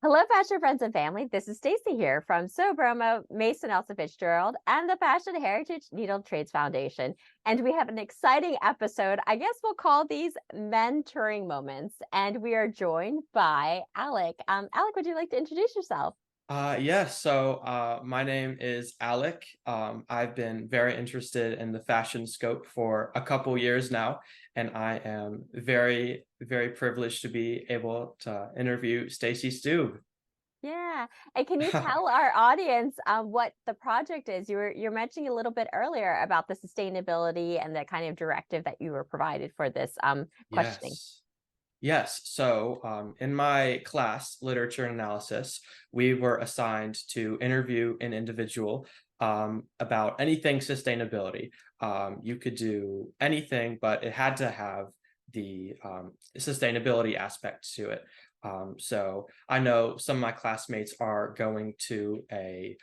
Hello, fashion friends and family. This is Stacy here from Sobromo, Mason Elsa Fitzgerald, and the Fashion Heritage Needle Trades Foundation. And we have an exciting episode. I guess we'll call these mentoring moments. And we are joined by Alec. Alec, would you like to introduce yourself? My name is Alec. I've been very interested in the fashion scope for a couple years now, and I am very, very privileged to be able to interview Stacy Stube. Yeah. And can you tell our audience what the project is? You're mentioning a little bit earlier about the sustainability and the kind of directive that you were provided for this questioning. Yes. Yes. In my class, literature and analysis, we were assigned to interview an individual about anything sustainability. You could do anything, but it had to have the sustainability aspect to it. So I know some of my classmates are going to a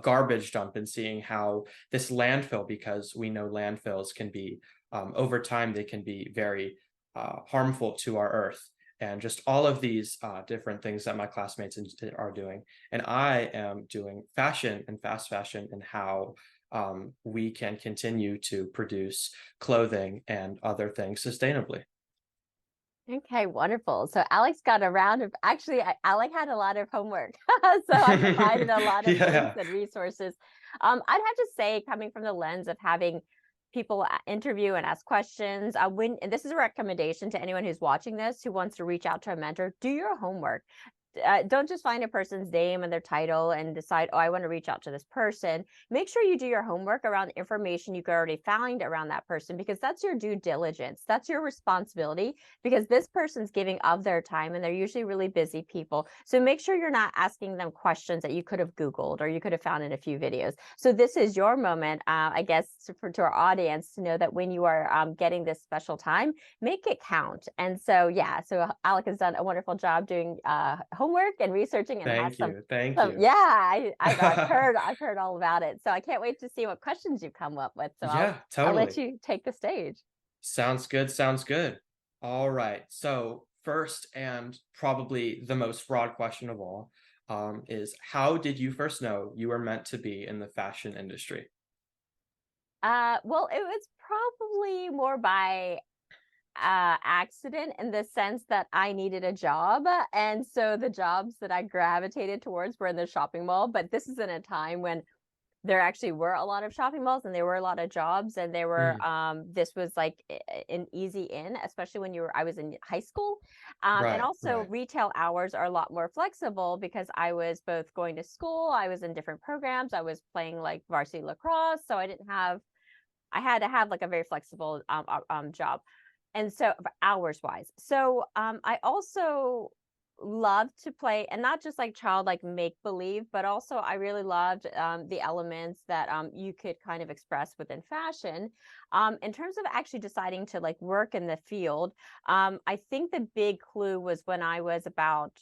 garbage dump and seeing how this landfill, because we know landfills can be over time they can be very harmful to our earth, and just all of these different things that my classmates are doing. And I am doing fashion and fast fashion, and how we can continue to produce clothing and other things sustainably. Okay, wonderful. So Alex got a round of actually, Alec had a lot of homework. So I provided a lot of links Yeah. and resources. I'd have to say, coming from the lens of having people interview and ask questions, and this is a recommendation to anyone who's watching this who wants to reach out to a mentor, do your homework. Don't just find a person's name and their title and decide, oh, I want to reach out to this person. Make sure you do your homework around information you could already find around that person, because that's your due diligence. That's your responsibility, because this person's giving of their time and they're usually really busy people. So make sure you're not asking them questions that you could have Googled or you could have found in a few videos. So this is your moment, I guess, to our audience to know that when you are getting this special time, make it count. And so, yeah, so Alec has done a wonderful job doing homework and researching and has Thank you. Thank some, you. yeah, I've heard all about it. So I can't wait to see what questions you come up with. So I'll Yeah, I'll let totally. you take the stage. Sounds good. Sounds good. All right. So, first and probably the most broad question of all, is how did you first know you were meant to be in the fashion industry? Well, it was probably more by accident, in the sense that I needed a job. And so the jobs that I gravitated towards were in the shopping mall. But this is in a time when there actually were a lot of shopping malls and there were a lot of jobs, and there were Mm, this was like an easy in, especially when I was in high school. And right, also right. retail hours are a lot more flexible because I was both going to school, I was in different programs, I was playing like varsity lacrosse, so I had to have like a very flexible job. And so hours wise. So I also loved to play, and not just like childlike make believe, but also I really loved the elements that you could kind of express within fashion. In terms of actually deciding to like work in the field, I think the big clue was when I was about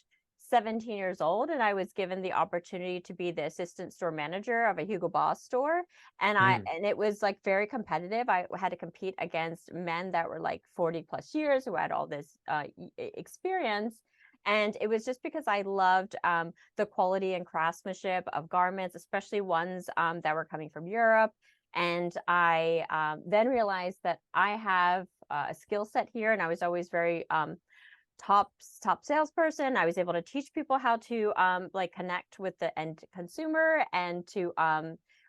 17 years old, and I was given the opportunity to be the assistant store manager of a Hugo Boss store. Mm, And it was like very competitive. I had to compete against men that were like 40 plus years who had all this experience. And it was just because I loved the quality and craftsmanship of garments, especially ones that were coming from Europe. And I then realized that I have a skill set here, and I was always very top salesperson. I was able to teach people how to like connect with the end consumer, and to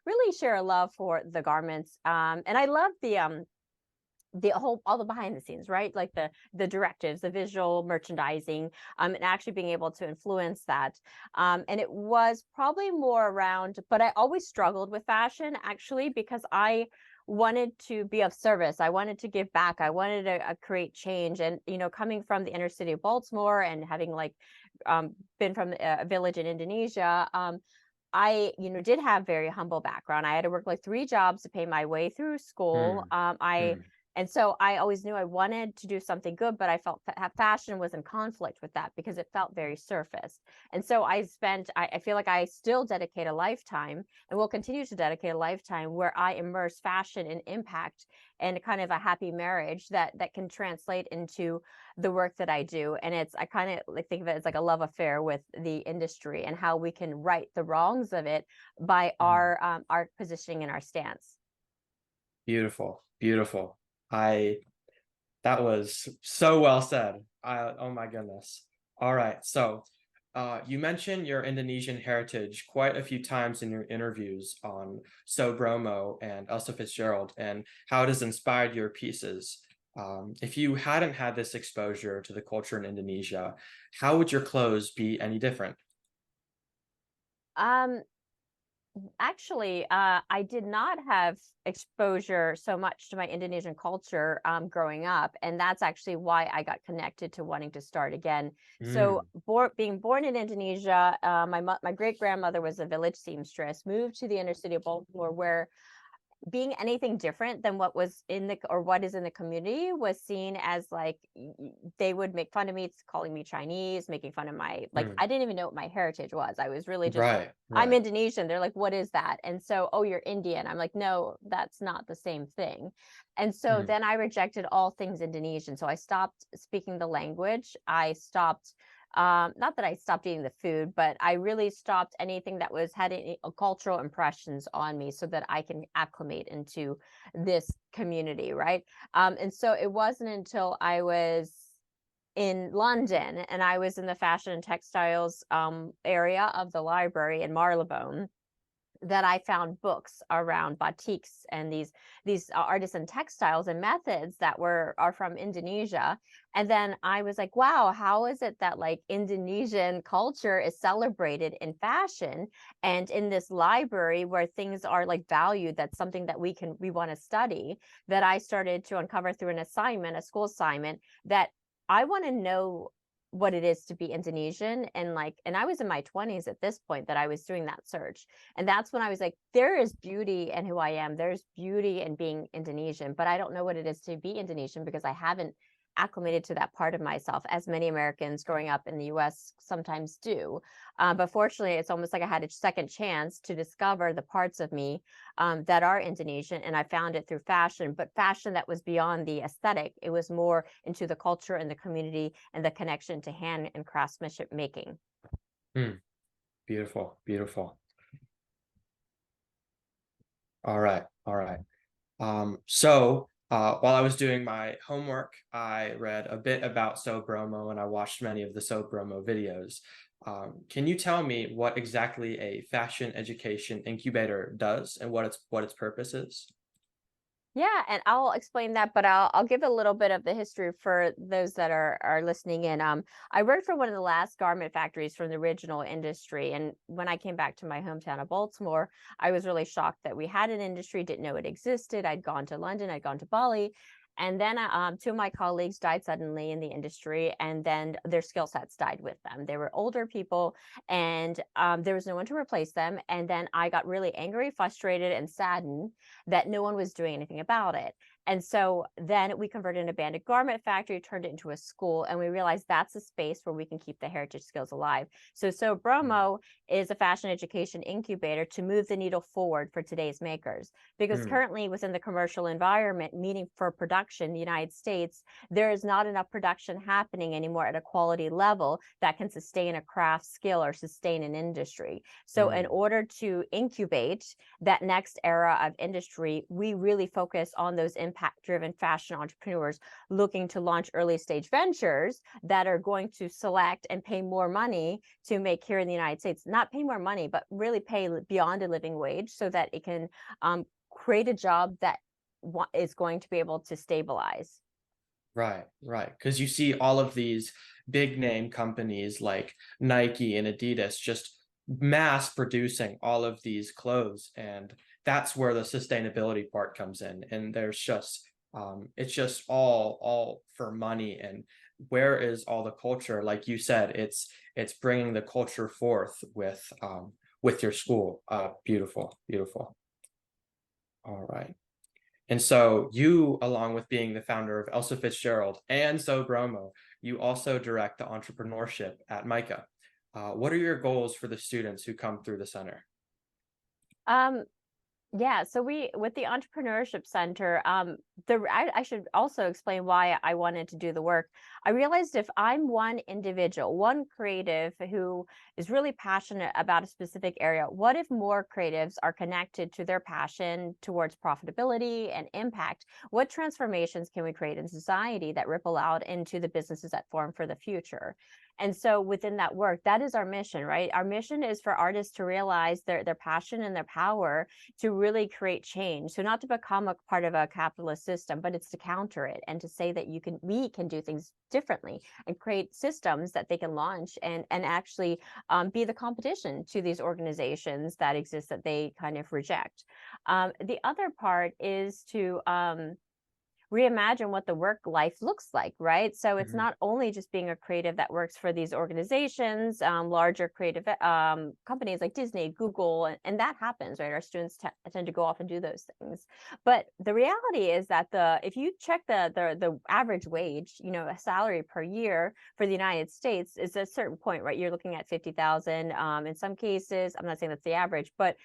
really share a love for the garments. And I love the whole, all the behind the scenes, right? Like the directives, the visual merchandising, and actually being able to influence that. And it was probably more around, but I always struggled with fashion actually, because I wanted to be of service. I wanted to give back. I wanted to create change. And coming from the inner city of Baltimore and having like been from a village in Indonesia, I, did have very humble background. I had to work like three jobs to pay my way through school. mm, I mm. And so I always knew I wanted to do something good, but I felt fashion was in conflict with that because it felt very surface. And so I feel like I still dedicate a lifetime and will continue to dedicate a lifetime where I immerse fashion in impact and kind of a happy marriage that can translate into the work that I do. And I kind of like think of it as like a love affair with the industry and how we can right the wrongs of it by Mhm. our positioning and our stance. Beautiful, beautiful. I That was so well said. Oh my goodness. All right. So, you mentioned your Indonesian heritage quite a few times in your interviews on So Bromo and Elsa Fitzgerald and how it has inspired your pieces. If you hadn't had this exposure to the culture in Indonesia, how would your clothes be any different? Um, Actually, I did not have exposure so much to my Indonesian culture growing up, and that's actually why I got connected to wanting to start again. So, Mm, being born in Indonesia, my great grandmother was a village seamstress, moved to the inner city of Baltimore, where being anything different than what was in the or what is in the community was seen as like they would make fun of me, calling me Chinese, making fun of my like mm. I didn't even know what my heritage was. I was really just Right, I'm right. Indonesian. They're like, what is that? And so, oh, you're Indian. I'm like, no, that's not the same thing. And so Mm, then I rejected all things Indonesian. So I stopped speaking the language. I stopped not that I stopped eating the food, but I really stopped anything that was had any cultural impressions on me so that I can acclimate into this community, right? And so it wasn't until I was in London and I was in the fashion and textiles area of the library in Marylebone that I found books around batiks and these artisan textiles and methods that are from Indonesia. And then I was like, wow, how is it that like Indonesian culture is celebrated in fashion and in this library where things are like valued, that's something that we want to study, that I started to uncover through an assignment, a school assignment, that I want to know what it is to be Indonesian. And I was in my 20s at this point that I was doing that search. And that's when I was like, there is beauty in who I am. There's beauty in being Indonesian, but I don't know what it is to be Indonesian because I haven't acclimated to that part of myself, as many Americans growing up in the US sometimes do. But fortunately, it's almost like I had a second chance to discover the parts of me that are Indonesian. And I found it through fashion, but fashion that was beyond the aesthetic. It was more into the culture and the community and the connection to hand and craftsmanship making. mm. Beautiful, beautiful. All right, all right. While I was doing my homework, I read a bit about So Bromo and I watched many of the So Bromo videos. Can you tell me what exactly a fashion education incubator does and what its purpose is? Yeah, and I'll explain that, but I'll give a little bit of the history for those that are listening in. I worked for one of the last garment factories from the original industry, and when I came back to my hometown of Baltimore, I was really shocked that we had an industry, didn't know it existed. I'd gone to London, I'd gone to Bali, and then two of my colleagues died suddenly in the industry, and then their skill sets died with them. They were older people, and there was no one to replace them. And then I got really angry, frustrated, and saddened that no one was doing anything about it. And so then we converted an abandoned garment factory, turned it into a school, and we realized that's a space where we can keep the heritage skills alive. So Mm, Bromo is a fashion education incubator to move the needle forward for today's makers. Because mm, currently within the commercial environment, meaning for production, in the United States, there is not enough production happening anymore at a quality level that can sustain a craft skill or sustain an industry. So in mm, order to incubate that next era of industry, we really focus on those impact driven fashion entrepreneurs looking to launch early stage ventures that are going to select and pay more money to make here in the United States, not pay more money, but really pay beyond a living wage so that it can create a job that is going to be able to stabilize. right, right. Because you see all of these big name companies like Nike and Adidas just mass producing all of these clothes, and that's where the sustainability part comes in. And it's just all for money. And where is all the culture? Like you said, it's bringing the culture forth with your school. Beautiful, beautiful. All right. And so you, along with being the founder of Elsa Fitzgerald and So Bromo, you also direct the entrepreneurship at Micah. What are your goals for the students who come through the center? Um, Yeah, so we with the entrepreneurship center, I should also explain why I wanted to do the work. I realized if I'm one individual, one creative who is really passionate about a specific area, what if more creatives are connected to their passion towards profitability and impact? What transformations can we create in society that ripple out into the businesses that form for the future? And so within that work, that is our mission, right? Our mission is for artists to realize their passion and their power to really create change. So not to become a part of a capitalist system, but it's to counter it and to say that we can do things differently and create systems that they can launch and actually be the competition to these organizations that exist that they kind of reject. The other part is to reimagine what the work life looks like, right? So it's Mhm. not only just being a creative that works for these organizations, larger creative companies like Disney, Google, and that happens, right? Our students tend to go off and do those things. But the reality is that if you check the average wage, a salary per year for the United States is a certain point, right? You're looking at 50,000. In some cases, I'm not saying that's the average, but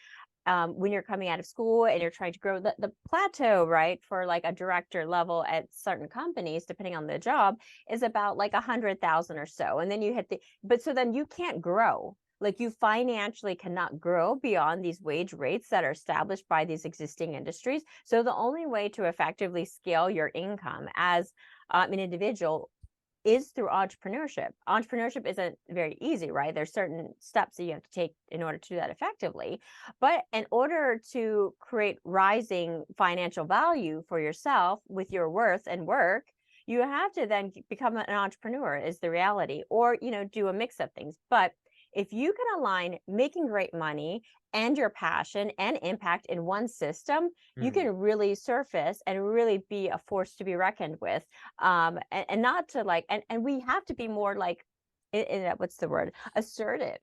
when you're coming out of school and you're trying to grow the plateau, right, for like a director level at certain companies, depending on the job, is about like 100,000 or so. And then you hit but so then you can't grow. Like you financially cannot grow beyond these wage rates that are established by these existing industries. So the only way to effectively scale your income as an individual is through entrepreneurship. Entrepreneurship isn't very easy, right? There's certain steps that you have to take in order to do that effectively. But in order to create rising financial value for yourself with your worth and work, you have to then become an entrepreneur is the reality, or do a mix of things. But if you can align making great money and your passion and impact in one system, you Mm. can really surface and really be a force to be reckoned with, and not to like and we have to be more like what's the word, Mm.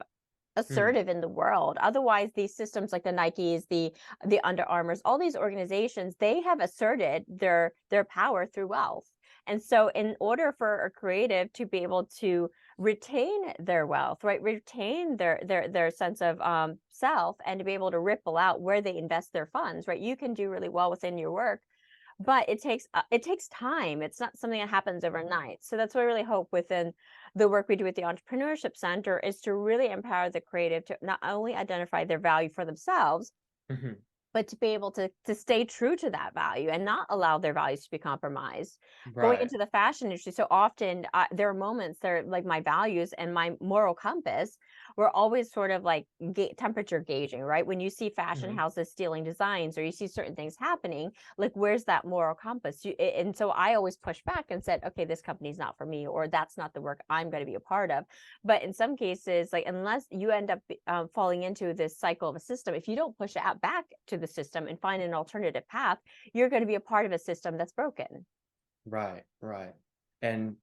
assertive in the world. Otherwise, these systems like the Nikes, the Under Armours, all these organizations, they have asserted their power through wealth. And so in order for a creative to be able to retain their wealth, right, retain their sense of self, and to be able to ripple out where they invest their funds, right, you can do really well within your work, but it takes time. It's not something that happens overnight. So that's what I really hope within the work we do at the Entrepreneurship Center is to really empower the creative to not only identify their value for themselves, Mhm. but to be able to stay true to that value and not allow their values to be compromised. Going Right. into the fashion industry, so often there are moments there, like my values and my moral compass, we're always sort of like temperature gauging, right? When you see fashion Mhm. houses stealing designs or you see certain things happening, like where's that moral compass? And so I always pushed back and said, okay, this company's not for me, or that's not the work I'm going to be a part of. But in some cases, like unless you end up falling into this cycle of a system, if you don't push it out back to the system and find an alternative path, you're going to be a part of a system that's broken. Right, right. And,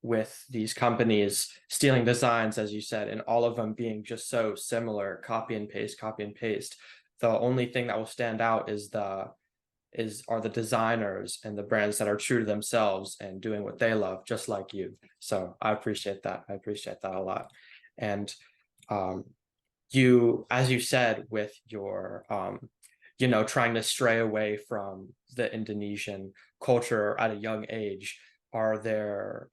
with these companies stealing designs, as you said, and all of them being just so similar, copy and paste, the only thing that will stand out are the designers and the brands that are true to themselves and doing what they love, just like you. So I appreciate that. I appreciate that a lot. And um, as you said, with your trying to stray away from the Indonesian culture at a young age, are there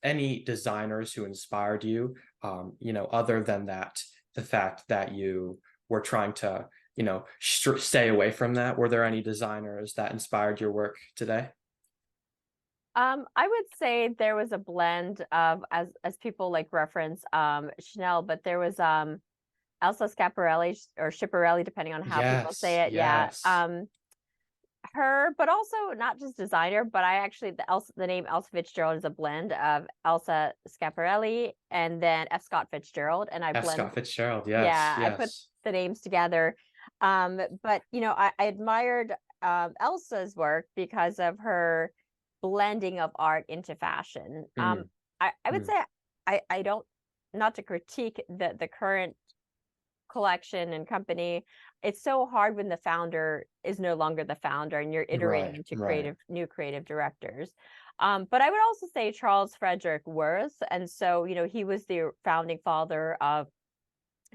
any designers who inspired you, other than that, the fact that you were trying to stay away from that? Were there any designers that inspired your work today? I would say there was a blend of, as people like reference Chanel, but there was Elsa Schiaparelli or Schiaparelli, depending on how people Yes, say it. Yeah. yes. Her, but also not just designer, but I actually the name Elsa Fitzgerald is a blend of Elsa Schiaparelli and then F. Scott Fitzgerald, and I F. blend, Scott Fitzgerald. Yes, yeah, I put yes. the names together. But I admired Elsa's work because of her blending of art into fashion. Mm, I would mm, say I don't, not to critique the current collection and company, it's so hard when the founder is no longer the founder and you're iterating Right, into right. new creative directors. But I would also say Charles Frederick Worth. And so, he was the founding father of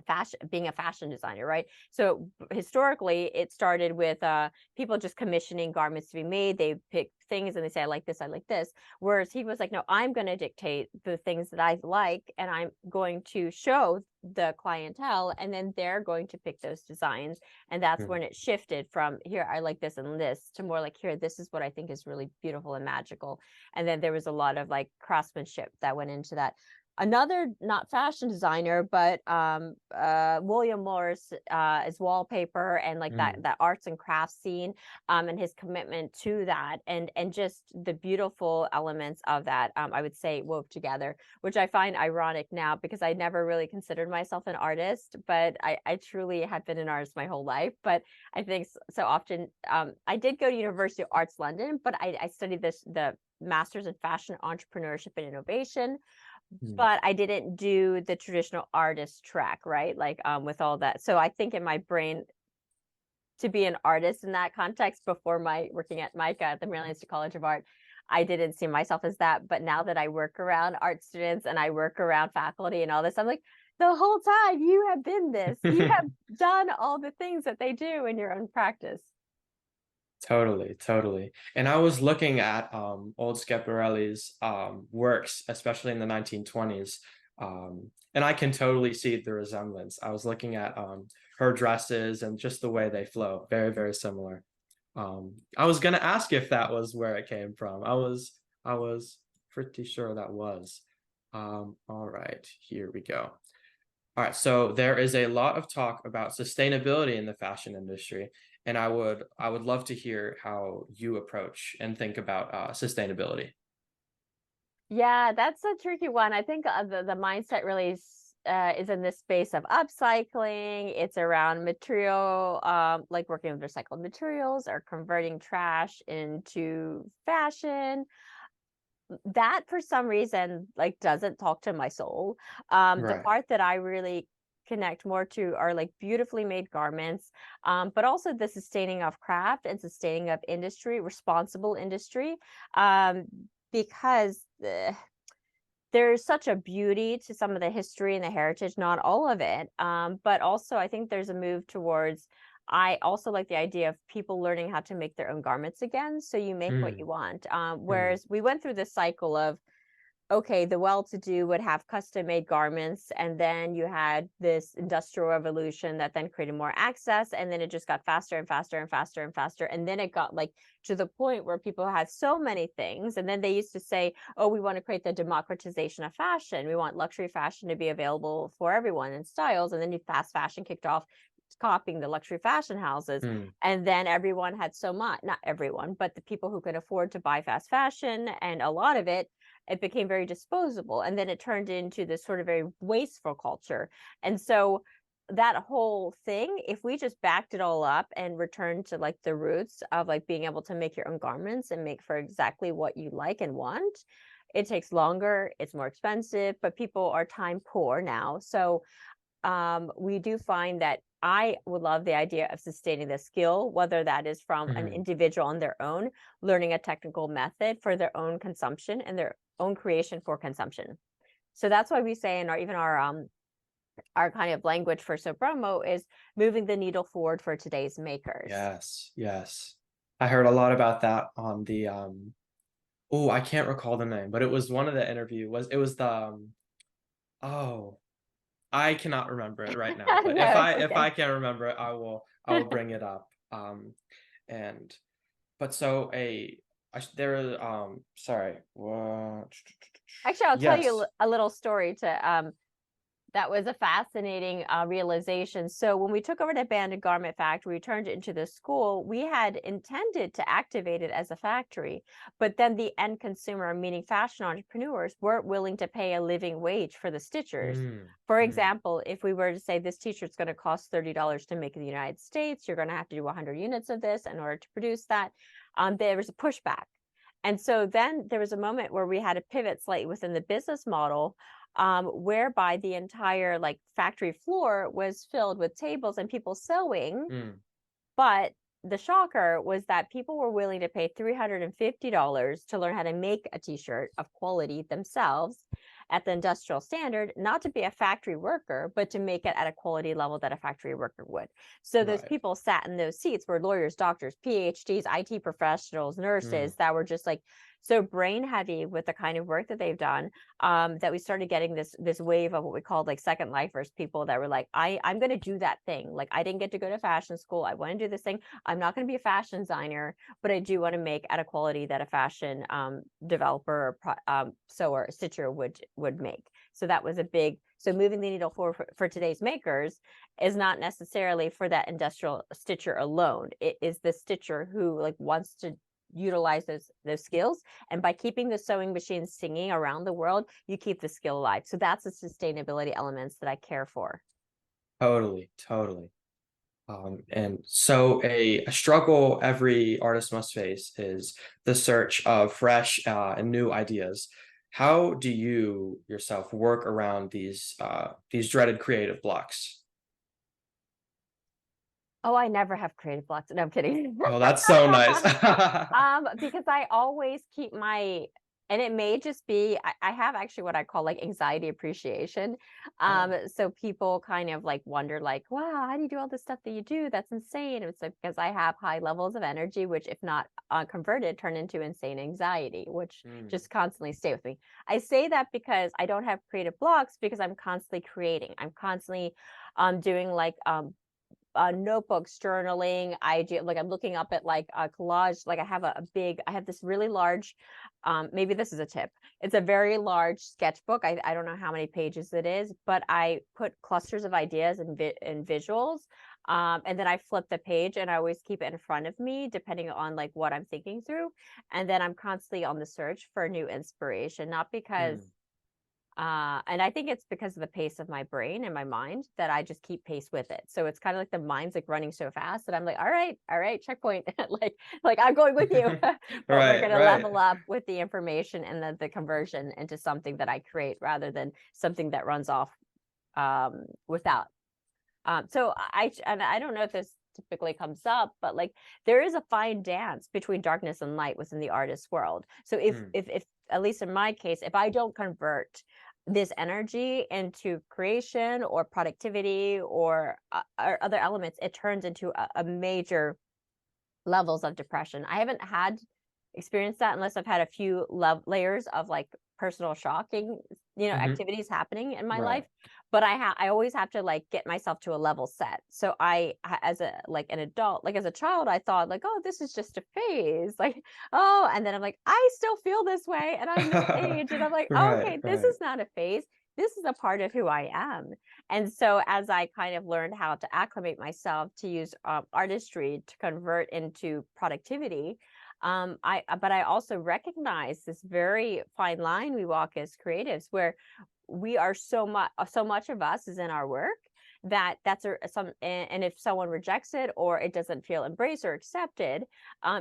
fashion, being a fashion designer, right? So historically it started with people just commissioning garments to be made. They pick things and they say, I like this, I like this. Whereas he was like, no, I'm going to dictate the things that I like, and I'm going to show the clientele, and then they're going to pick those designs. And that's Mm, when it shifted from, here, I like this and this, to more like, here, this is what I think is really beautiful and magical. And then there was a lot of like craftsmanship that went into that. Another, not fashion designer, but William Morris, is wallpaper and like mm, that arts and crafts scene, and his commitment to that, and just the beautiful elements of that, I would say, wove together, which I find ironic now because I never really considered myself an artist, but I truly have been an artist my whole life. But I think so often, I did go to University of Arts London, but I studied the Masters in Fashion Entrepreneurship and Innovation, mm. but I didn't do the traditional artist track, right? Like, with all that. So I think in my brain, to be an artist in that context before my working at MICA at the Maryland Institute College of Art, I didn't see myself as that. But now that I work around art students and I work around faculty and all this, I'm like, the whole time you have been this. You have done all the things that they do in your own practice. Totally, totally. And I was looking at old Schiaparelli's works, especially in the 1920s. And I can totally see the resemblance. I was looking at her dresses and just the way they flow, very, very similar. I was gonna ask if that was where it came from. I was pretty sure that was. All right, here we go. All right, so there is a lot of talk about sustainability in the fashion industry, and I would love to hear how you approach and think about sustainability. Yeah, that's a tricky one. I think the mindset really is in this space of upcycling. It's around material, like working with recycled materials or converting trash into fashion. That for some reason like doesn't talk to my soul. The Right. part that I really connect more to are like beautifully made garments, but also the sustaining of craft and sustaining of industry, responsible industry, um, because there's such a beauty to some of the history and the heritage, not all of it. But also I think there's a move towards, I also like the idea of people learning how to make their own garments again. So you make what Mm, you want. mm, Whereas we went through this cycle of, okay, the well-to-do would have custom-made garments, and then you had this industrial revolution that then created more access, and then it just got faster and faster and faster and faster, and then it got like to the point where people had so many things, and then they used to say, oh, we want to create the democratization of fashion. We want luxury fashion to be available for everyone in styles, and then fast fashion kicked off, copying the luxury fashion houses. mm, And then everyone had so much, not everyone, but the people who could afford to buy fast fashion, and a lot of it became very disposable, and then it turned into this sort of very wasteful culture. And so that whole thing, if we just backed it all up and returned to like the roots of like being able to make your own garments and make for exactly what you like and want, it takes longer, it's more expensive, but people are time poor now. So we do find that I would love the idea of sustaining the skill, whether that is from an mm. individual on their own, learning a technical method for their own consumption and their own creation for consumption. So that's why we say in our kind of language for Sopromo is moving the needle forward for today's makers. Yes, yes. I heard a lot about that on the oh, I can't recall the name, but it was one of the interview was it was the oh, I cannot remember it right now, but if No, I it's if okay. I can remember it, I will bring it up. And but so there is sorry, what? Actually, I'll tell you Yes. a little story to that was a fascinating realization. So when we took over the abandoned garment factory, we turned it into the school. We had intended to activate it as a factory, but then the end consumer, meaning fashion entrepreneurs, weren't willing to pay a living wage for the stitchers. Mm, For mm, example, if we were to say this t-shirt's going to cost $30 to make in the United States, you're going to have to do 100 units of this in order to produce that. There was a pushback. And so then there was a moment where we had to pivot slightly within the business model, whereby the entire like factory floor was filled with tables and people sewing. Mm, But the shocker was that people were willing to pay $350 to learn how to make a t-shirt of quality themselves at the industrial standard, not to be a factory worker, but to make it at a quality level that a factory worker would. So those right. people sat in those seats were lawyers, doctors, PhDs, IT professionals, Mm, nurses that were just like so brain heavy with the kind of work that they've done, that we started getting this wave of what we called like second lifers, people that were like, I'm going to do that thing. Like I didn't get to go to fashion school. I want to do this thing. I'm not going to be a fashion designer, but I do want to make at a quality that a fashion developer or sewer stitcher would make. So that was a big. So moving the needle forward for today's makers is not necessarily for that industrial stitcher alone. It is the stitcher who like wants to utilize those skills, and by keeping the sewing machines singing around the world, you keep the skill alive. So that's the sustainability elements that I care for. totally, totally. And so a struggle every artist must face is the search of fresh and new ideas. How do you yourself work around these dreaded creative blocks? Oh, I never have creative blocks. No, I'm kidding. Oh, that's so nice. Because I always keep my, and it may just be, I have actually what I call like anxiety appreciation. Oh, So people kind of like wonder, like, wow, how do you do all this stuff that you do? That's insane. It's like because I have high levels of energy, which, if not converted, turn into insane anxiety, which mm, just constantly stay with me. I say that because I don't have creative blocks because I'm constantly creating. I'm constantly doing like notebooks, journaling. I do like I'm looking up at like a collage. Like I have I have this really large, maybe this is a tip. It's a very large sketchbook. I don't know how many pages it is, but I put clusters of ideas and visuals. And then I flip the page and I always keep it in front of me, depending on like what I'm thinking through. And then I'm constantly on the search for new inspiration, not because mm. and I think it's because of the pace of my brain and my mind that I just keep pace with it. So it's kind of like the mind's like running so fast that I'm like, all right, checkpoint. like I'm going with you, but we're Right, gonna right. level up with the information and the conversion into something that I create rather than something that runs off without. So and I don't know if this typically comes up, but like there is a fine dance between darkness and light within the artist world. So Mm, if at least in my case, if I don't convert this energy into creation or productivity or other elements, it turns into a major levels of depression. I haven't had experienced that unless I've had a few layers of like personal shocking, hmm. activities happening in my life. Right. But I always have to like get myself to a level set. So as a like an adult, like as a child, I thought like, oh, this is just a phase. Like, oh, and then I'm like, I still feel this way, and I'm this age, and I'm like, oh, Right, okay, this right. is not a phase. This is a part of who I am. And so as I kind of learned how to acclimate myself to use artistry to convert into productivity, but I also recognize this very fine line we walk as creatives where we are so much of us is in our work that that's some, and if someone rejects it or it doesn't feel embraced or accepted,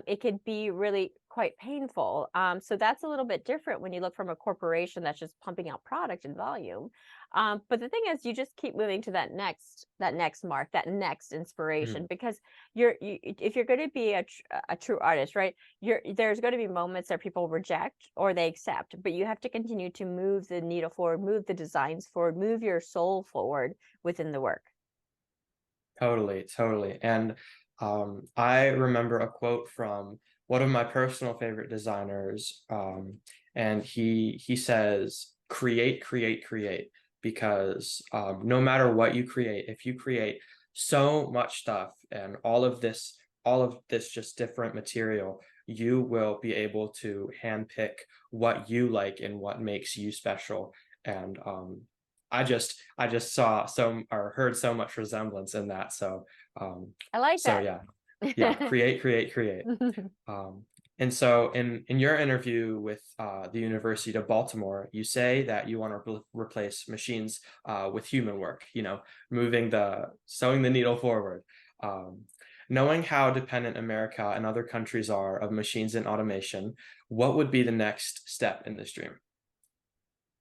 it could be really quite painful. So that's a little bit different when you look from a corporation that's just pumping out product and volume. But the thing is, you just keep moving to that next mark, that next inspiration, Mm, because if you're going to be a true artist, right? There's going to be moments that people reject or they accept, but you have to continue to move the needle forward, move the designs forward, move your soul forward within the work. totally, totally. And I remember a quote from one of my personal favorite designers, and he says, "Create, create, create," because no matter what you create, if you create so much stuff and all of this just different material, you will be able to handpick what you like and what makes you special. And I just saw so or heard so much resemblance in that. So I like so that. yeah, yeah, create, create, create. Um, and so in your interview with the University of Baltimore, you say that you want to replace machines with human work, moving sewing the needle forward. Um, Knowing how dependent America and other countries are of machines and automation, what would be the next step in this dream?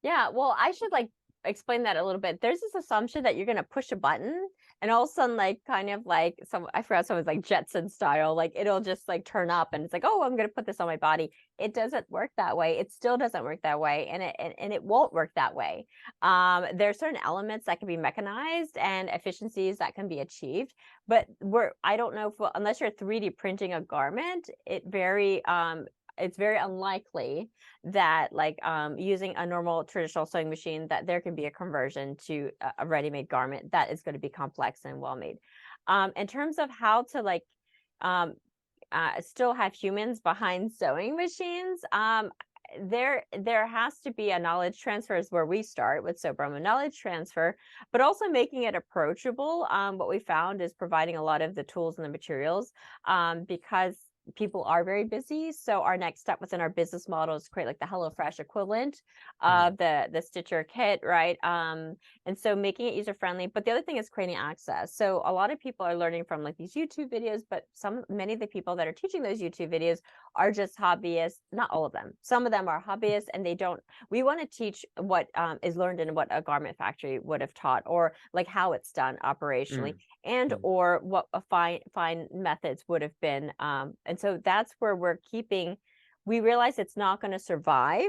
Yeah, well, I should like explain that a little bit. There's this assumption that you're going to push a button and all of a sudden, like, kind of like some, I forgot, someone's like Jetson style, like it'll just like turn up and it's like, oh, I'm going to put this on my body. It doesn't work that way. It still doesn't work that way. And it won't work that way. There are certain elements that can be mechanized and efficiencies that can be achieved, but I don't know if, unless you're 3D printing a garment, it's very unlikely that, like, using a normal traditional sewing machine, that there can be a conversion to a ready-made garment that is going to be complex and well made. In terms of how to, like, still have humans behind sewing machines, there has to be a knowledge transfer, is where we start with Sew Broma, knowledge transfer, but also making it approachable. What we found is providing a lot of the tools and the materials, because people are very busy. So our next step within our business model is create like the HelloFresh equivalent Mm, of the Stitcher kit, right? And so making it user friendly. But the other thing is creating access. So a lot of people are learning from like these YouTube videos, but many of the people that are teaching those YouTube videos are just hobbyists. Not all of them. Some of them are hobbyists, and they don't. We want to teach what is learned in what a garment factory would have taught, or like how it's done operationally, mm, and mm. or what a fine methods would have been. And so that's where we realize it's not going to survive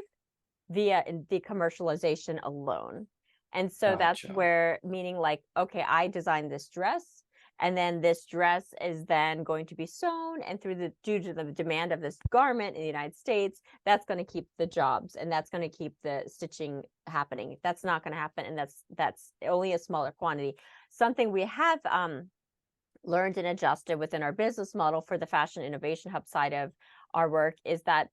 via the commercialization alone. And so that's Gotcha. where, meaning like, okay, I designed this dress, and then this dress is then going to be sewn, and due to the demand of this garment in the United States, that's going to keep the jobs, and that's going to keep the stitching happening. That's not going to happen, and that's only a smaller quantity. Something we have learned and adjusted within our business model for the Fashion Innovation Hub side of our work is that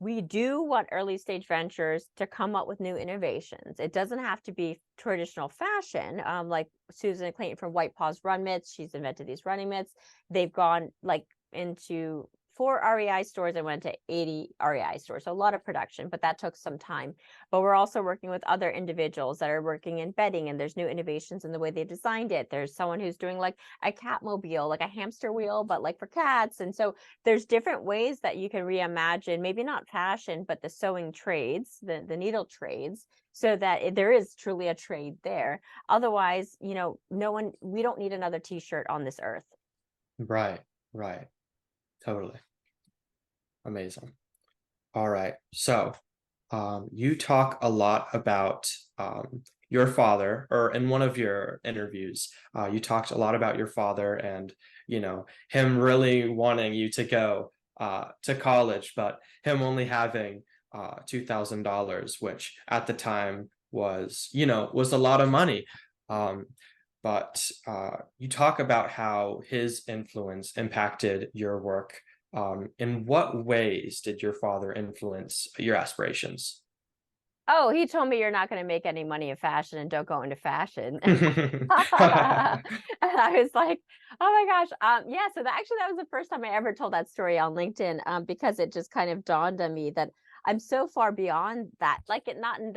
we do want early stage ventures to come up with new innovations. It doesn't have to be traditional fashion. Like Susan Clayton from White Paws Run Mitts, she's invented these running mitts. They've gone like into 4 REI stores and went to 80 REI stores. So a lot of production, but that took some time. But we're also working with other individuals that are working in bedding, and there's new innovations in the way they designed it. There's someone who's doing like a cat mobile, like a hamster wheel, but like for cats. And so there's different ways that you can reimagine, maybe not fashion, but the sewing trades, the needle trades, so that there is truly a trade there. Otherwise, we don't need another t-shirt on this earth. Right, right. Totally. Amazing. All right. So, you talk a lot about your father, or in one of your interviews, you talked a lot about your father and, him really wanting you to go to college, but him only having $2,000, which at the time was a lot of money. Um, but you talk about how his influence impacted your work. In what ways did your father influence your aspirations? Oh, he told me you're not going to make any money in fashion and don't go into fashion. And I was like, oh my gosh. Yeah, so that was the first time I ever told that story on LinkedIn, because it just kind of dawned on me that I'm so far beyond that. Like, it not in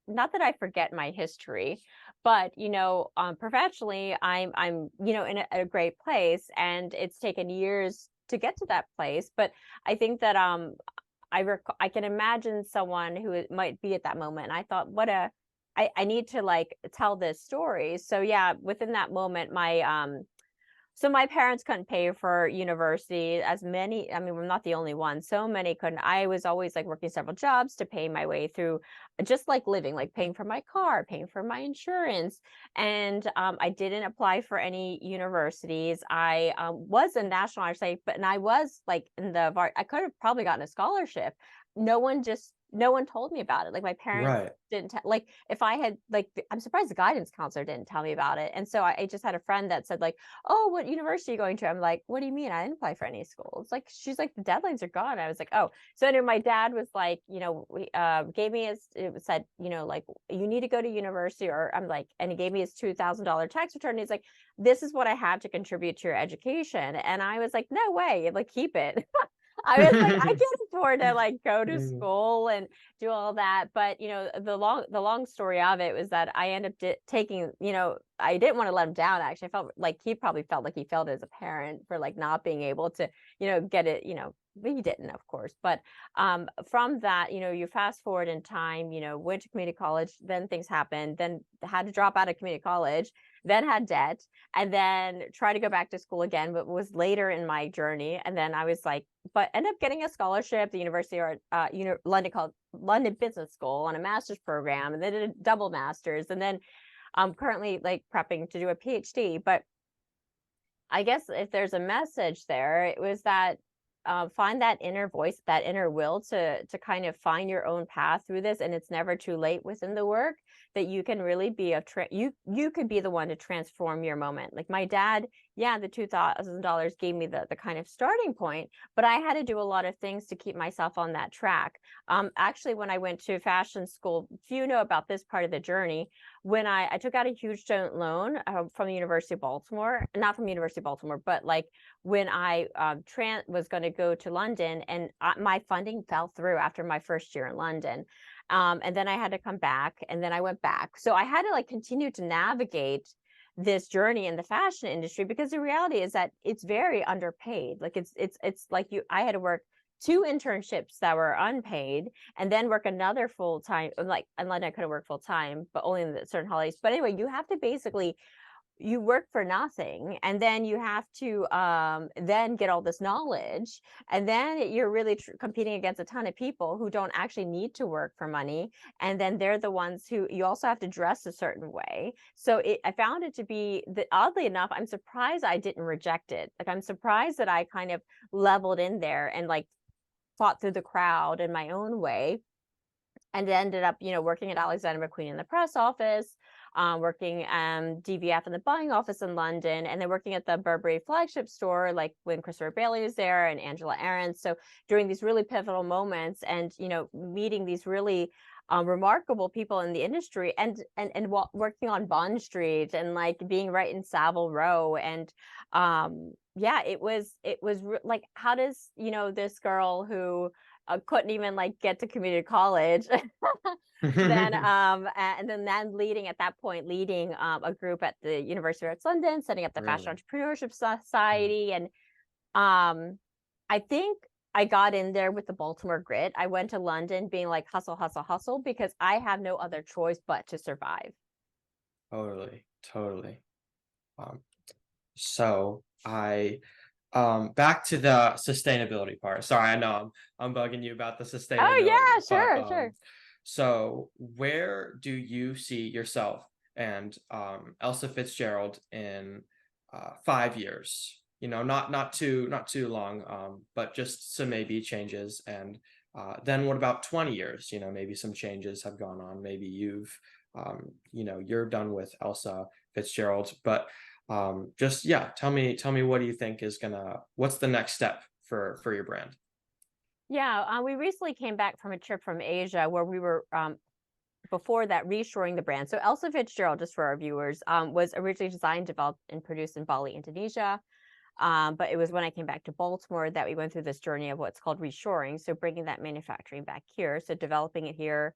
not that I forget my history, but professionally, I'm in a great place, and it's taken years to get to that place. But I think that I can imagine someone who might be at that moment. And I thought, I need to like tell this story. So yeah, within that moment, so my parents couldn't pay for university, as many, I mean, we're not the only one. So many couldn't. I was always like working several jobs to pay my way through, just like living, like paying for my car, paying for my insurance. And I didn't apply for any universities. I was in National Honor Society, and I was like I could have probably gotten a scholarship. No one told me about it. Like my parents Right. didn't like, if I had like, I'm surprised the guidance counselor didn't tell me about it. And so I just had a friend that said like, oh, what university are you going to? I'm like, what do you mean? I didn't apply for any schools. Like, she's like, the deadlines are gone. I was like, oh. So anyway, my dad was like, we gave me it said, like, you need to go to university, or I'm like, and he gave me his $2,000 tax return. He's like, this is what I have to contribute to your education. And I was like, no way, like, keep it. I was like, I can't afford to like go to Mm, school and do all that. But the long story of it was that I ended up taking, I didn't want to let him down. Actually, I felt like he probably felt like he failed as a parent for like not being able to, get it, he didn't, of course. But from that, you fast forward in time, went to community college, then things happened, then had to drop out of community college, then had debt, and then try to go back to school again, but was later in my journey. And then I was like, but ended up getting a scholarship, the University of London, called London Business School, on a master's program, and then did a double master's, and then I'm currently like prepping to do a PhD. But I guess if there's a message there, it was that find that inner voice, that inner will to kind of find your own path through this, and it's never too late within the work, that you can really be you could be the one to transform your moment. Like my dad, yeah, the $2,000 gave me the kind of starting point, but I had to do a lot of things to keep myself on that track. Actually, when I went to fashion school, if you know about this part of the journey, when I took out a huge student loan from the University of Baltimore, not from the University of Baltimore, but like when I was going to go to London, and my funding fell through after my first year in London. And then I had to come back, and then I went back. So I had to like continue to navigate this journey in the fashion industry, because the reality is that it's very underpaid. Like it's like I had to work two internships that were unpaid, and then work another full time. Like in London, I couldn't work full time, but only in the certain holidays. But anyway, you have to basically you work for nothing, and then you have to then get all this knowledge, and then you're really competing against a ton of people who don't actually need to work for money, and then they're the ones who you also have to dress a certain way. So I found it to be oddly enough, I'm surprised I didn't reject it. Like I'm surprised that I kind of leveled in there and like fought through the crowd in my own way, and ended up, working at Alexander McQueen in the press office, working DVF in the buying office in London, and then working at the Burberry flagship store, like when Christopher Bailey was there and Angela Ahrendts. So during these really pivotal moments, and meeting these really remarkable people in the industry, and working on Bond Street, and like being right in Savile Row, and yeah, like, how does this girl who couldn't even like get to community college then and then leading at that point, leading a group at the University of Arts London, setting up the Fashion Really? Entrepreneurship Mm. Society. And I think I got in there with the Baltimore grit. I went to London being like hustle, hustle, hustle, because I have no other choice but to survive. Totally, totally. Um, so I back to the sustainability part. Sorry, I know I'm bugging you about the Oh sustainability, yeah, but sure, sure. so where do you see yourself and Elsa Fitzgerald in 5 years? Not too long, but just some maybe changes. And then what about 20 years? Maybe some changes have gone on. Maybe you're done with Elsa Fitzgerald, but just yeah, tell me what do you think what's the next step for your brand? Yeah, we recently came back from a trip from Asia where we were before that reshoring the brand. So Elsa Fitzgerald, just for our viewers, was originally designed, developed, and produced in Bali, Indonesia. But it was when I came back to Baltimore that we went through this journey of what's called reshoring. So bringing that manufacturing back here. So developing it here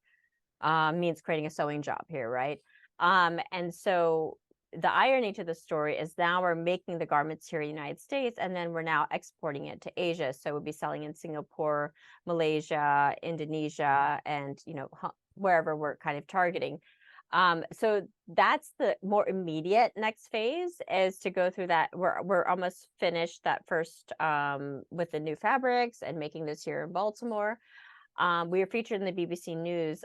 means creating a sewing job here, right? And so the irony to the story is now we're making the garments here in the United States, and then we're now exporting it to Asia. So we'll be selling in Singapore, Malaysia, Indonesia, and wherever we're kind of targeting. So that's the more immediate next phase, is to go through that. We're almost finished that first with the new fabrics and making this here in Baltimore. We were featured in the BBC News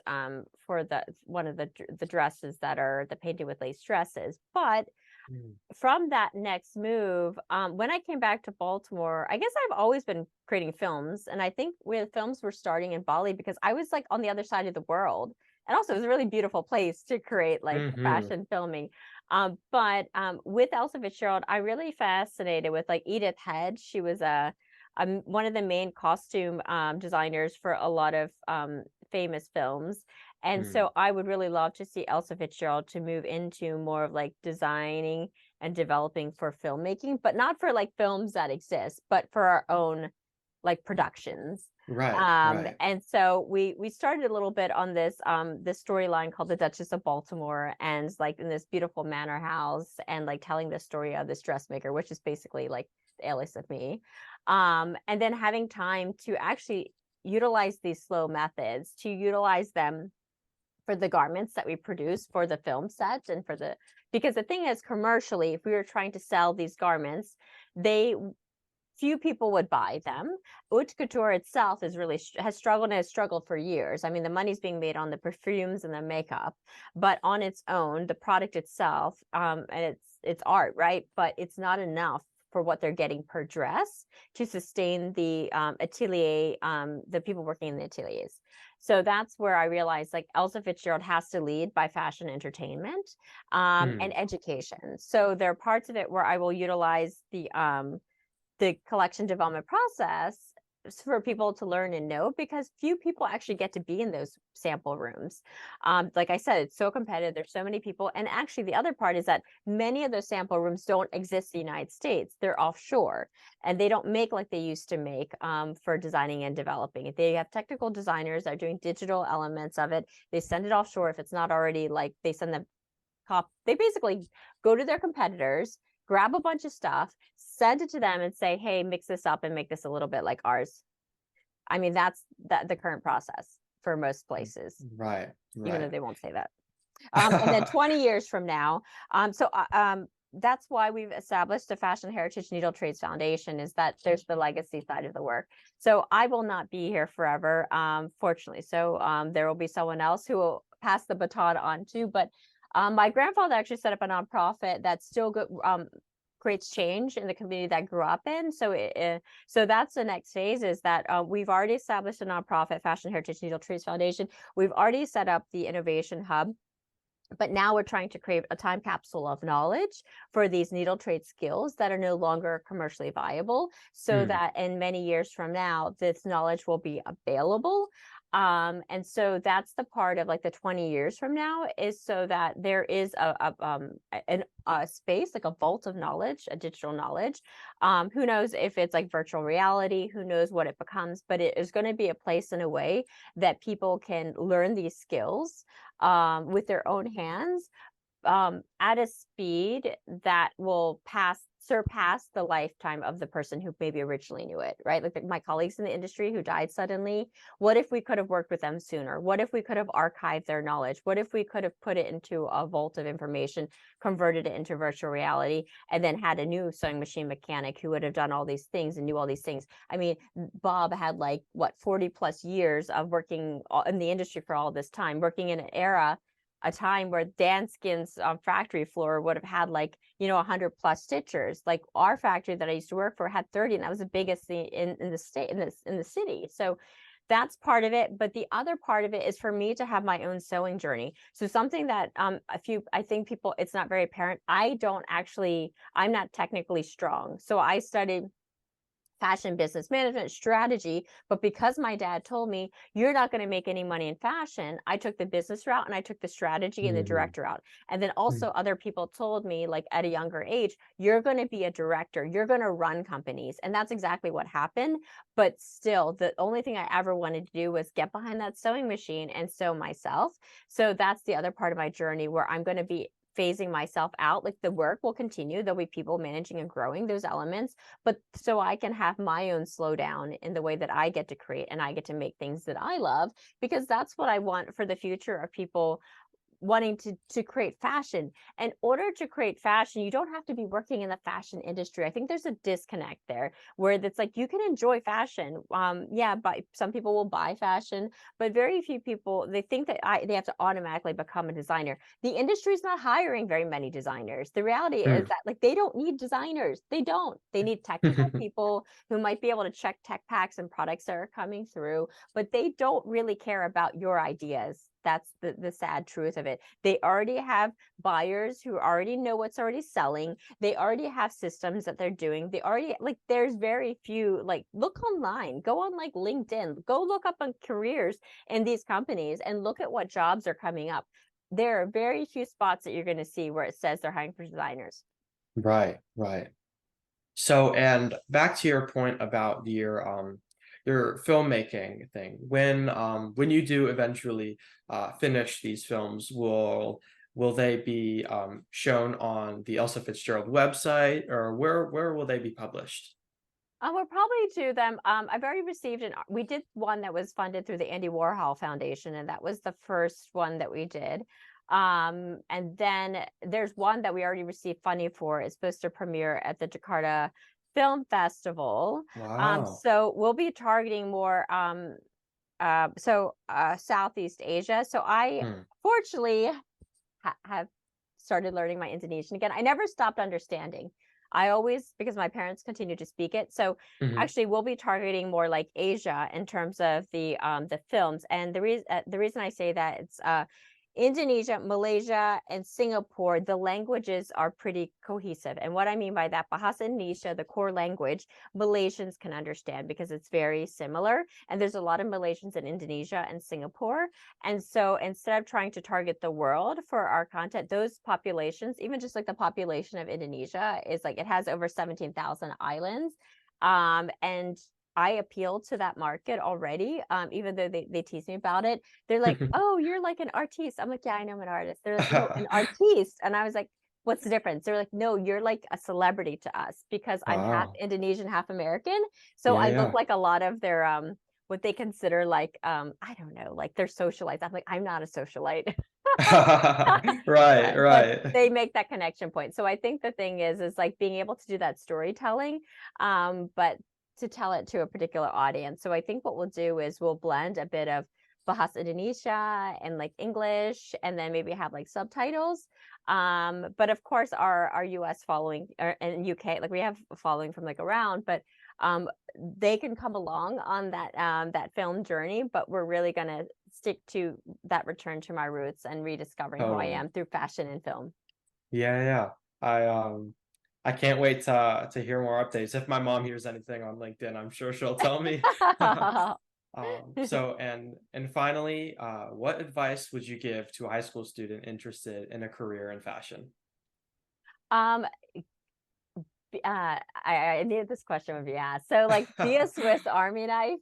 for one of the dresses that are the painted with lace dresses. But Mm. from that next move, when I came back to Baltimore, I guess I've always been creating films, and I think where the films were starting in Bali, because I was like on the other side of the world, and also it was a really beautiful place to create like Mm-hmm. fashion filming. But with Elsa Fitzgerald, I really fascinated with like Edith Head. She was one of the main costume designers for a lot of famous films. And Mm. so I would really love to see Elsa Fitzgerald to move into more of like designing and developing for filmmaking, but not for like films that exist, but for our own like productions. Right, right. And so we started a little bit on this storyline called the Duchess of Baltimore, and like in this beautiful manor house, and like telling the story of this dressmaker, which is basically like the alias of me. And then having time to actually utilize these slow methods, to utilize them for the garments that we produce for the film sets, and for the, because the thing is, commercially, if we were trying to sell these garments, they few people would buy them. Haute couture itself is really has struggled, and has struggled for years. I mean, the money's being made on the perfumes and the makeup, but on its own, the product itself, and it's art, right? But it's not enough for what they're getting per dress to sustain the atelier, the people working in the ateliers. So that's where I realized, like, Elsa Fitzgerald has to lead by fashion entertainment, and Mm, education. So there are parts of it where I will utilize the collection development process for people to learn and know, because few people actually get to be in those sample rooms. Like I said, it's so competitive. There's so many people. And actually, the other part is that many of those sample rooms don't exist in the United States. They're offshore, and they don't make like they used to make, for designing and developing. They have technical designers that are doing digital elements of it. They send it offshore if it's not already, like, they send them they basically go to their competitors, grab a bunch of stuff, send it to them, and say, hey, mix this up and make this a little bit like ours. I mean, that's the current process for most places, right, even though right. they won't say that. And then 20 years from now, that's why we've established the Fashion Heritage Needle Trades Foundation, is that there's the legacy side of the work. So I will not be here forever, fortunately. So there will be someone else who will pass the baton on to. But my grandfather actually set up a nonprofit that still creates change in the community that I grew up in. So that's the next phase, is that we've already established a nonprofit, Fashion Heritage Needle Trades Foundation. We've already set up the Innovation Hub, but now we're trying to create a time capsule of knowledge for these needle trade skills that are no longer commercially viable, so Mm, that in many years from now, this knowledge will be available. And so that's the part of like the 20 years from now, is so that there is a space, like a vault of knowledge, a digital knowledge. Who knows if it's like virtual reality, who knows what it becomes, but it is going to be a place in a way that people can learn these skills with their own hands, at a speed that will surpass the lifetime of the person who maybe originally knew it, right? Like my colleagues in the industry who died suddenly, what if we could have worked with them sooner? What if we could have archived their knowledge? What if we could have put it into a vault of information, converted it into virtual reality, and then had a new sewing machine mechanic who would have done all these things and knew all these things? I mean, Bob had like, what, 40 plus years of working in the industry for all this time, working in an era, a time where Danskin's factory floor would have had like, 100 plus stitchers. Like our factory that I used to work for had 30, and that was the biggest in the state, in the city. So that's part of it. But the other part of it is for me to have my own sewing journey. So something that I think people, it's not very apparent. I'm not technically strong. So I studied fashion business management strategy, but because my dad told me, you're not going to make any money in fashion, I took the business route, and I took the strategy and the mhm, director route. And then also other people told me, like, at a younger age, you're going to be a director, you're going to run companies. And that's exactly what happened. But still, the only thing I ever wanted to do was get behind that sewing machine and sew myself. So that's the other part of my journey, where I'm going to be phasing myself out. Like the work will continue, there'll be people managing and growing those elements, but so I can have my own slowdown in the way that I get to create, and I get to make things that I love, because that's what I want for the future of people wanting to create fashion. In order to create fashion, you don't have to be working in the fashion industry. I think there's a disconnect there, where it's like you can enjoy fashion. Yeah, but some people will buy fashion, but very few people, they think that they have to automatically become a designer. The industry is not hiring very many designers. The reality is mm. that, like, they don't need designers. They don't. They need technical people who might be able to check tech packs and products that are coming through, but they don't really care about your ideas. That's the sad truth of it. They already have buyers who already know what's already selling. They already have systems that they're doing. They already, like, there's very few, like, look online, go on like LinkedIn, go look up on careers in these companies and look at what jobs are coming up. There are very few spots that you're going to see where it says they're hiring for designers. Right, right. So, and back to your point about your filmmaking thing. When you do eventually finish these films, will they be shown on the Elsa Fitzgerald website, or where will they be published? We'll probably do them. I've already received we did one that was funded through the Andy Warhol Foundation, and that was the first one that we did. And then there's one that we already received funding for. It's supposed to premiere at the Jakarta Film Festival. Wow. So we'll be targeting more Southeast Asia. So I Hmm. fortunately have started learning my Indonesian again. I never stopped understanding. I always, because my parents continue to speak it. So Mhm. actually we'll be targeting more like Asia in terms of the films. And the reason I say that, it's Indonesia, Malaysia, and Singapore, the languages are pretty cohesive. And what I mean by that, Bahasa Indonesia, the core language, Malaysians can understand because it's very similar. And there's a lot of Malaysians in Indonesia and Singapore. And so instead of trying to target the world for our content, those populations, even just like the population of Indonesia, is like it has over 17,000 islands. And I appeal to that market already, even though they tease me about it. They're like, "Oh, you're like an artiste." I'm like, "Yeah, I know I'm an artist." They're like, "No, an artiste." And I was like, "What's the difference?" They're like, "No, you're like a celebrity to us because I'm half Wow. Indonesian, half American. So Yeah, I look yeah. like a lot of their what they consider like I don't know, like they're socialites." I'm like, "I'm not a socialite." Right, But right. they make that connection point. So I think the thing is like being able to do that storytelling, but to tell it to a particular audience. So I think what we'll do is we'll blend a bit of Bahasa Indonesia and like English, and then maybe have like subtitles. But of course our US following, and UK, like we have following from like around, but um they can come along on that film journey, but we're really gonna stick to that return to my roots and rediscovering who I Totally. am through fashion and film. Yeah, yeah. I can't wait to hear more updates. If my mom hears anything on LinkedIn, I'm sure she'll tell me. So and finally, what advice would you give to a high school student interested in a career in fashion? um I knew this question would be asked. So like be a Swiss Army knife.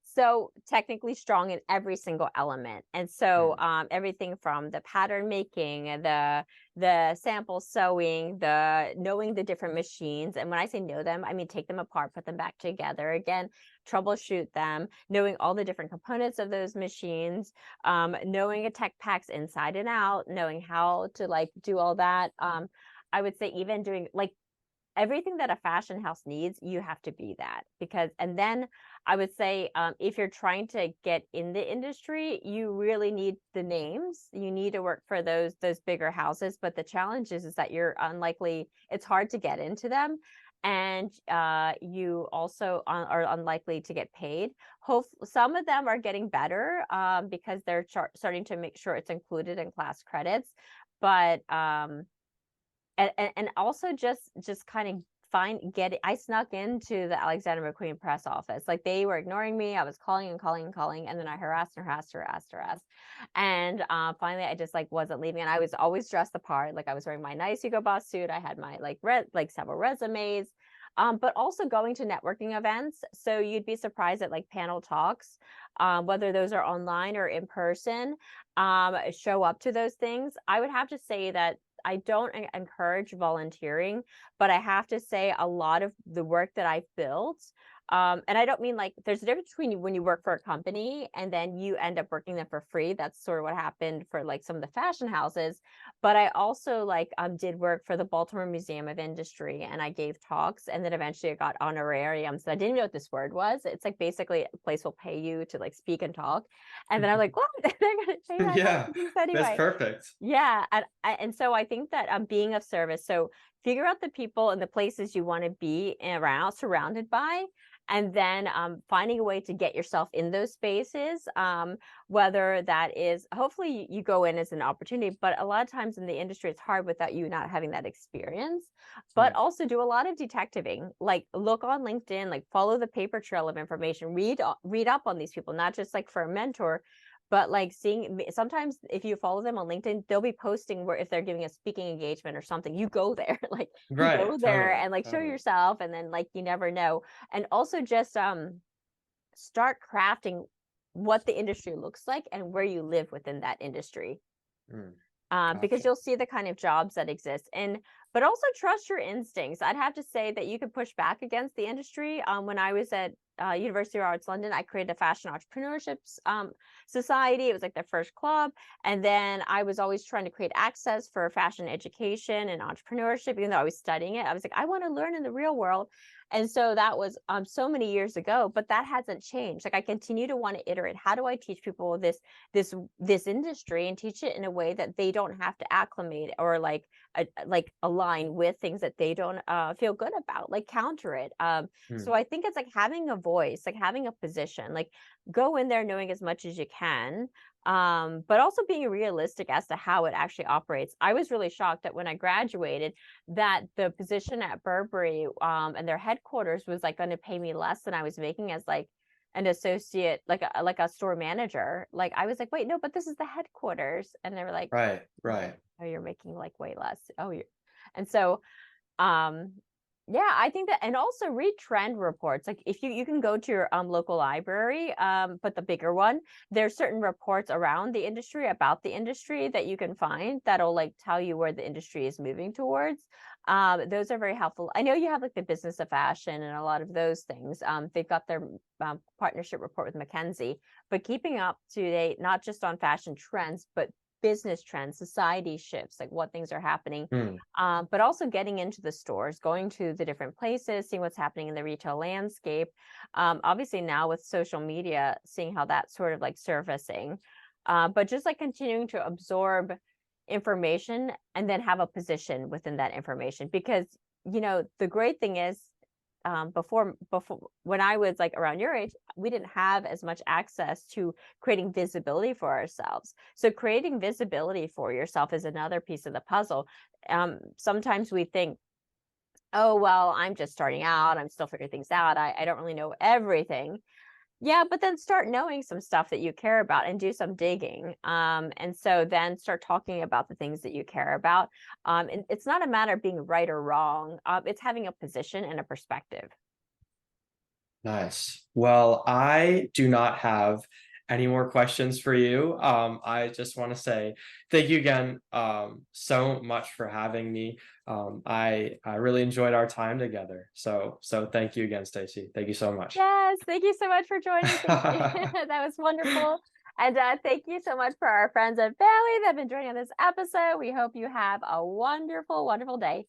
So technically strong in every single element. And so Hmm. everything from the pattern making, the sample sewing, the knowing the different machines. And when I say know them, I mean take them apart, put them back together again, troubleshoot them, knowing all the different components of those machines, knowing a tech packs inside and out, knowing how to like do all that. I would say even doing like everything that a fashion house needs, you have to be that. Because and then I would say, if you're trying to get in the industry, you really need the names. You need to work for those bigger houses. But the challenge is that you're unlikely. It's hard to get into them, and you also are unlikely to get paid. Hope some of them are getting better, because they're starting to make sure it's included in class credits, but and also just kind of I snuck into the Alexander McQueen press office. Like they were ignoring me. I was calling and calling and calling, and then I harassed. And finally I just like wasn't leaving. And I was always dressed the part. Like I was wearing my nice Hugo Boss suit. I had my like several resumes. But also going to networking events. So you'd be surprised at like panel talks, whether those are online or in person. Show up to those things. I would have to say that I don't encourage volunteering, but I have to say a lot of the work that I've built, and I don't mean like there's a difference between when you work for a company and then you end up working them for free. That's sort of what happened for like some of the fashion houses. But I also like did work for the Baltimore Museum of Industry, and I gave talks, and then eventually I got honorariums. So I didn't even know what this word was. It's like basically a place will pay you to like speak and talk. And then I'm like, what? They're gonna pay me. I thought I Yeah, could do this that's anyway. perfect. Yeah, and so I think that being of service. So figure out the people and the places you want to be around, surrounded by, and then finding a way to get yourself in those spaces. Whether that is, hopefully you go in as an opportunity, but a lot of times in the industry it's hard without you not having that experience. But Hmm. also do a lot of detectiving, like look on LinkedIn, like follow the paper trail of information, read up on these people, not just like for a mentor, but like seeing sometimes if you follow them on LinkedIn, they'll be posting where if they're giving a speaking engagement or something, you go there, like you Right, go there totally, and like show totally. yourself, and then like you never know. And also just start crafting what the industry looks like and where you live within that industry. Mm, Because gotcha. you'll see the kind of jobs that exist. And but also trust your instincts. I'd have to say that you could push back against the industry. When I was at University of Arts London, I created a fashion entrepreneurship society. It was like their first club, and then I was always trying to create access for fashion education and entrepreneurship. Even though I was studying it, I was like, I want to learn in the real world. And so that was so many years ago, but that hasn't changed. Like I continue to want to iterate. How do I teach people this industry and teach it in a way that they don't have to acclimate or like align with things that they don't feel good about, like counter it. Mm, So I think it's like having a voice, like having a position, like go in there knowing as much as you can, but also being realistic as to how it actually operates. I was really shocked that when I graduated that the position at Burberry and their headquarters was like going to pay me less than I was making as like an associate, like a store manager. Like I was like, wait, no, but this is the headquarters. And they were like, right, oh, right. oh, you're making like way less. Oh, you and so um yeah, I think that, and also read trend reports. Like if you can go to your local library, but the bigger one, there's certain reports around the industry about the industry that you can find that'll like tell you where the industry is moving towards. Those are very helpful. I know you have like the business of fashion and a lot of those things. They've got their partnership report with McKinsey, but keeping up to date, not just on fashion trends, but business trends, society shifts, like what things are happening, Mm, but also getting into the stores, going to the different places, seeing what's happening in the retail landscape. Obviously, now with social media, seeing how that's sort of like surfacing, but just like continuing to absorb information and then have a position within that information. Because, the great thing is, before when I was like around your age, we didn't have as much access to creating visibility for ourselves. So creating visibility for yourself is another piece of the puzzle. Sometimes we think, oh well, I'm just starting out, I'm still figuring things out, I don't really know everything. Yeah, but then start knowing some stuff that you care about and do some digging. And so then start talking about the things that you care about. And it's not a matter of being right or wrong. It's having a position and a perspective. nice. Well, I do not have any more questions for you. I just want to say thank you again so much for having me. I really enjoyed our time together. So thank you again, Stacy. Thank you so much. Yes, thank you so much for joining. Thank you. That was wonderful. And thank you so much for our friends and family that have been joining on this episode. We hope you have a wonderful, wonderful day.